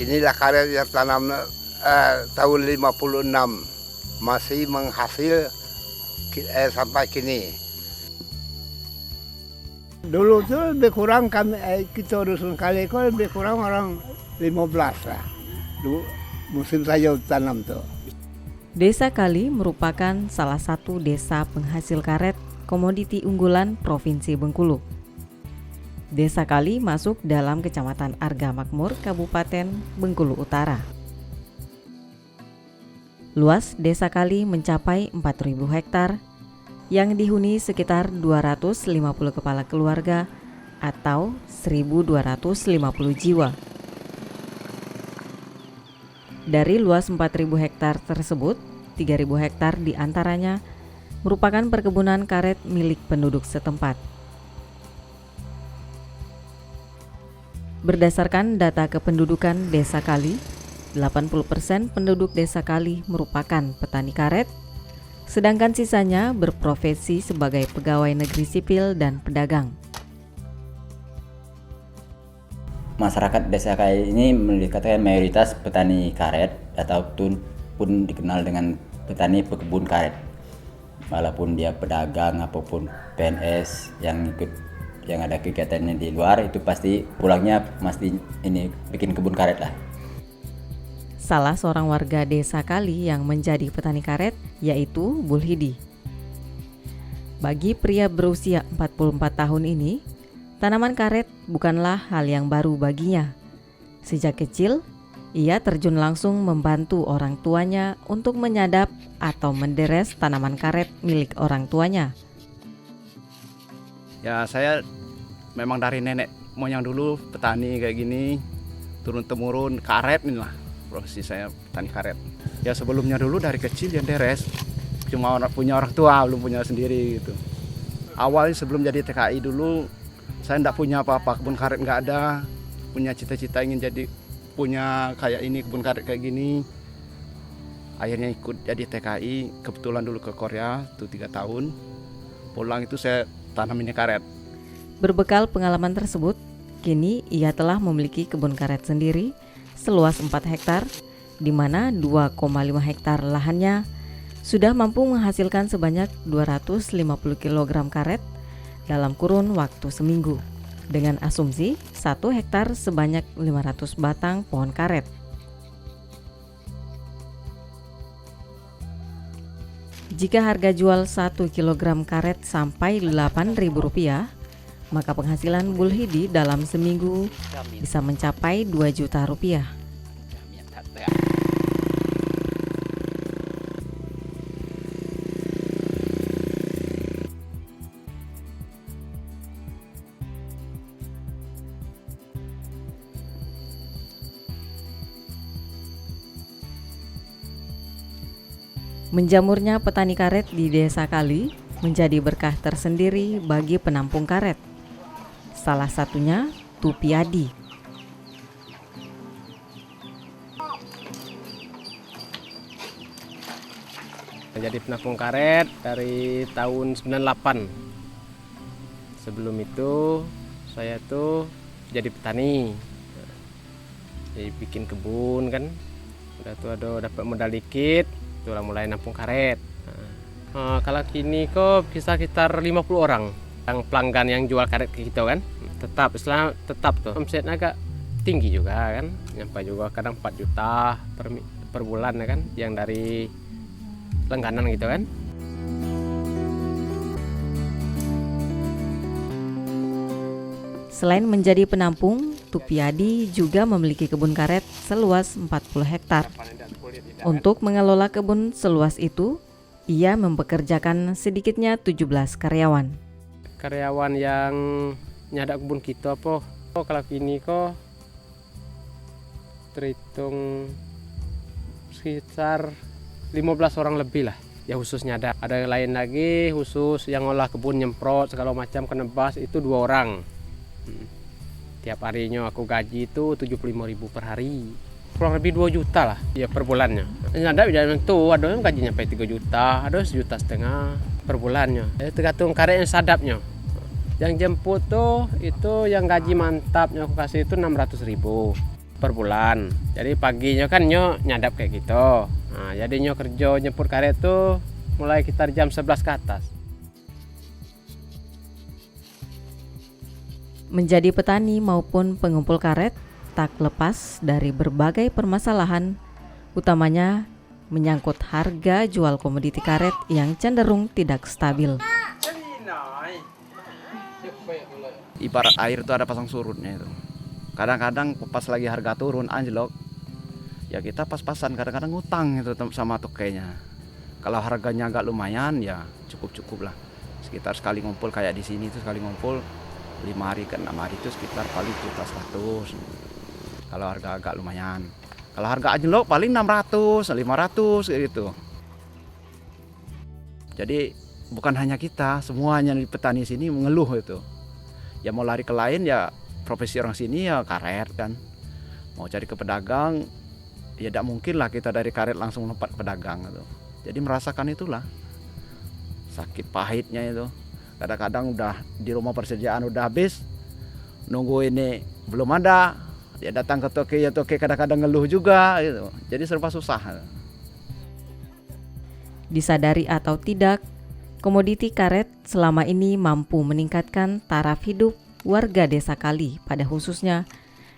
Inilah karet yang tanam tahun 56 masih menghasil sampai kini. Dulu tuh lebih kurang kita dusun Kaleko lebih kurang orang 15 lah. Dulu musim saja tanam tuh. Desa Kali merupakan salah satu desa penghasil karet komoditi unggulan Provinsi Bengkulu. Desa Kali masuk dalam Kecamatan Arga Makmur, Kabupaten Bengkulu Utara. Luas Desa Kali mencapai 4.000 hektar yang dihuni sekitar 250 kepala keluarga atau 1.250 jiwa. Dari luas 4.000 hektar tersebut, 3.000 hektar diantaranya merupakan perkebunan karet milik penduduk setempat. Berdasarkan data kependudukan Desa Kali, 80% penduduk Desa Kali merupakan petani karet, sedangkan sisanya berprofesi sebagai pegawai negeri sipil dan pedagang. Masyarakat Desa Kali ini dikatakan mayoritas petani karet ataupun dikenal dengan petani pekebun karet. Walaupun dia pedagang apapun PNS yang ada kegiatannya di luar, itu pasti pulangnya mesti ini bikin kebun karet lah. Salah seorang warga Desa Kali yang menjadi petani karet yaitu Bulhidi. Bagi pria berusia 44 tahun ini, tanaman karet bukanlah hal yang baru baginya. Sejak kecil, ia terjun langsung membantu orang tuanya untuk menyadap atau menderes tanaman karet milik orang tuanya. Ya, saya memang dari nenek moyang dulu petani kayak gini, turun-temurun karet inilah. Profesi saya petani karet. Ya sebelumnya dulu dari kecil yang deres, cuma punya orang tua, belum punya sendiri gitu. Awalnya sebelum jadi TKI dulu, saya enggak punya apa-apa, kebun karet enggak ada. Punya cita-cita ingin punya kayak ini, kebun karet kayak gini. Akhirnya ikut jadi TKI, kebetulan dulu ke Korea, itu 3 tahun. Pulang itu saya tanam ini karet. Berbekal pengalaman tersebut, kini ia telah memiliki kebun karet sendiri seluas 4 hektar, di mana 2,5 hektar lahannya sudah mampu menghasilkan sebanyak 250 kg karet dalam kurun waktu seminggu, dengan asumsi 1 hektar sebanyak 500 batang pohon karet. Jika harga jual 1 kg karet sampai Rp8.000, maka penghasilan Bulhidi dalam seminggu bisa mencapai Rp2 juta. Menjamurnya petani karet di Desa Kali menjadi berkah tersendiri bagi penampung karet. Salah satunya Tupiadi. Jadi penampung karet dari tahun 98. Sebelum itu saya tuh jadi petani. Jadi bikin kebun kan. Udah tuh dapat modal dikit, tuh mulai nampung karet. Kalau kini kok bisa sekitar 50 orang yang pelanggan yang jual karet ke kita kan. Tetap tuh omsetnya agak tinggi juga kan, nyampe juga kadang 4 juta per bulan ya kan, yang dari langganan gitu kan. Selain menjadi penampung, Tupiadi juga memiliki kebun karet seluas 40 hektar. Untuk mengelola kebun seluas itu, ia mempekerjakan sedikitnya 17 karyawan. Karyawan yang nyada kebun kita kalau kini kok terhitung sekitar 15 orang lebih lah ya, khususnya ada lain lagi khusus yang olah kebun, nyemprot segala macam, kenebas, itu 2 orang. Tiap harinya aku gaji itu 75.000 per hari, kurang lebih 2 juta lah ya per bulannya. Ada yang gajinya sampai 3 juta, ada 1,5 juta per bulannya. Tergantung karet yang sadapnya. Yang jemput tuh itu yang gaji mantapnya aku kasih itu 600.000. per bulan. Jadi paginya kan nyo nyadap kayak gitu. Nah, jadi nyo kerja nyepur karet tuh mulai sekitar jam 11 ke atas. Menjadi petani maupun pengumpul karet tak lepas dari berbagai permasalahan, utamanya menyangkut harga jual komoditi karet yang cenderung tidak stabil. Ibarat air itu ada pasang surutnya itu. Kadang-kadang pas lagi harga turun anjlok, ya kita pas-pasan kadang-kadang ngutang itu sama tokenya. Kalau harganya agak lumayan ya cukup-cukup lah. Sekitar sekali ngumpul kayak di sini itu sekali ngumpul 5 hari ke 6 hari itu sekitar paling juta 100. Kalau harga agak lumayan. Kalau harga anjlok paling 600, 500 gitu. Jadi bukan hanya kita, semuanya di petani sini mengeluh itu. Ya mau lari ke lain ya profesi orang sini ya karet kan. Mau cari ke pedagang ya tidak mungkin lah kita dari karet langsung lompat ke pedagang gitu. Jadi merasakan itulah sakit pahitnya itu. Kadang-kadang udah di rumah persediaan udah habis, nunggu ini belum ada, dia datang ke toke ya toke kadang-kadang ngeluh juga gitu. Jadi serba susah. Disadari atau tidak, komoditi karet selama ini mampu meningkatkan taraf hidup warga Desa Kali pada khususnya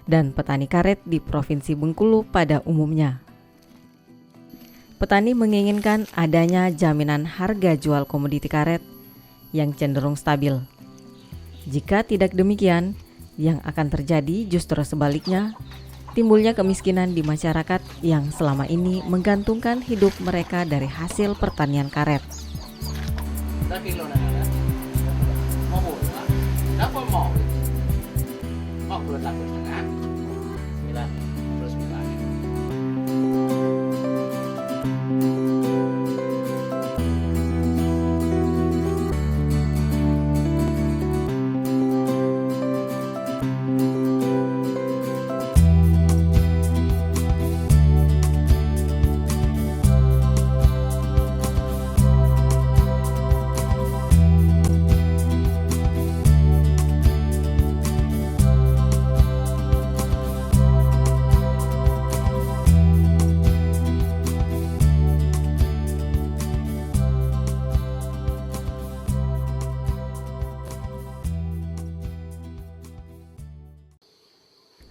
dan petani karet di Provinsi Bengkulu pada umumnya. Petani menginginkan adanya jaminan harga jual komoditi karet yang cenderung stabil. Jika tidak demikian, yang akan terjadi justru sebaliknya, timbulnya kemiskinan di masyarakat yang selama ini menggantungkan hidup mereka dari hasil pertanian karet.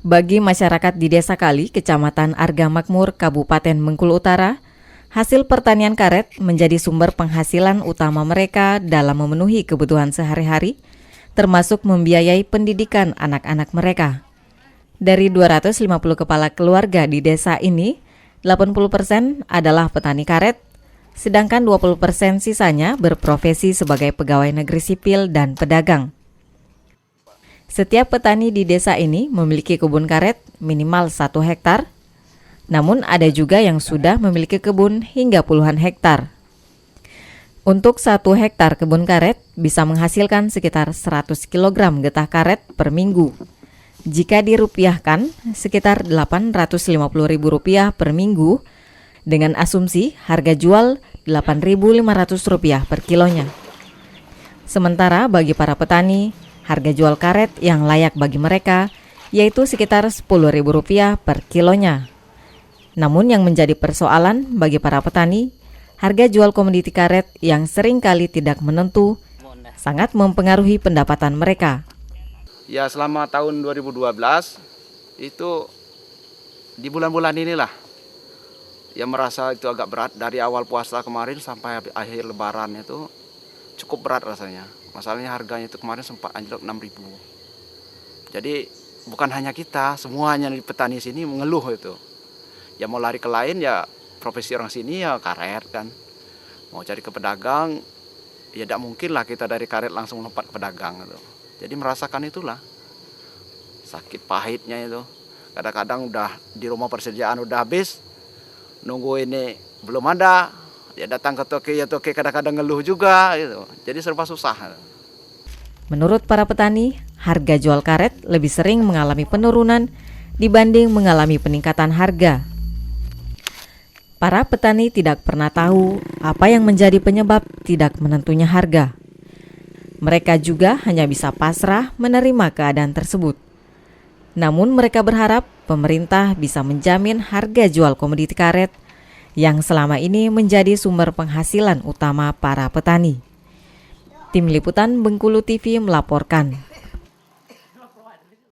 Bagi masyarakat di Desa Kali, Kecamatan Arga Makmur, Kabupaten Bengkulu Utara, hasil pertanian karet menjadi sumber penghasilan utama mereka dalam memenuhi kebutuhan sehari-hari, termasuk membiayai pendidikan anak-anak mereka. Dari 250 kepala keluarga di desa ini, 80% adalah petani karet, sedangkan 20% sisanya berprofesi sebagai pegawai negeri sipil dan pedagang. Setiap petani di desa ini memiliki kebun karet minimal 1 hektar, namun ada juga yang sudah memiliki kebun hingga puluhan hektar. Untuk 1 hektar kebun karet bisa menghasilkan sekitar 100 kg getah karet per minggu. Jika dirupiahkan, sekitar Rp850.000 per minggu, dengan asumsi harga jual Rp8.500 per kilonya. Sementara bagi para petani, harga jual karet yang layak bagi mereka yaitu sekitar Rp10.000 per kilonya. Namun yang menjadi persoalan bagi para petani, harga jual komoditi karet yang seringkali tidak menentu sangat mempengaruhi pendapatan mereka. Ya selama tahun 2012 itu di bulan-bulan inilah yang merasa itu agak berat. Dari awal puasa kemarin sampai akhir lebaran itu cukup berat rasanya. Masalahnya harganya itu kemarin sempat anjlok 6.000. Jadi bukan hanya kita, semuanya di petani sini mengeluh itu. Ya mau lari ke lain ya profesi orang sini ya karet kan. Mau cari ke pedagang ya tidak mungkin lah kita dari karet langsung lompat ke pedagang gitu. Jadi merasakan itulah sakit pahitnya itu. Kadang-kadang udah di rumah persediaan udah habis, nunggu ini belum ada. Dia datang ke toke ya toke kadang-kadang ngeluh juga gitu. Jadi serba susah. Menurut para petani, harga jual karet lebih sering mengalami penurunan dibanding mengalami peningkatan harga. Para petani tidak pernah tahu apa yang menjadi penyebab tidak menentunya harga. Mereka juga hanya bisa pasrah menerima keadaan tersebut. Namun mereka berharap pemerintah bisa menjamin harga jual komoditi karet yang selama ini menjadi sumber penghasilan utama para petani. Tim Liputan Bengkulu TV melaporkan.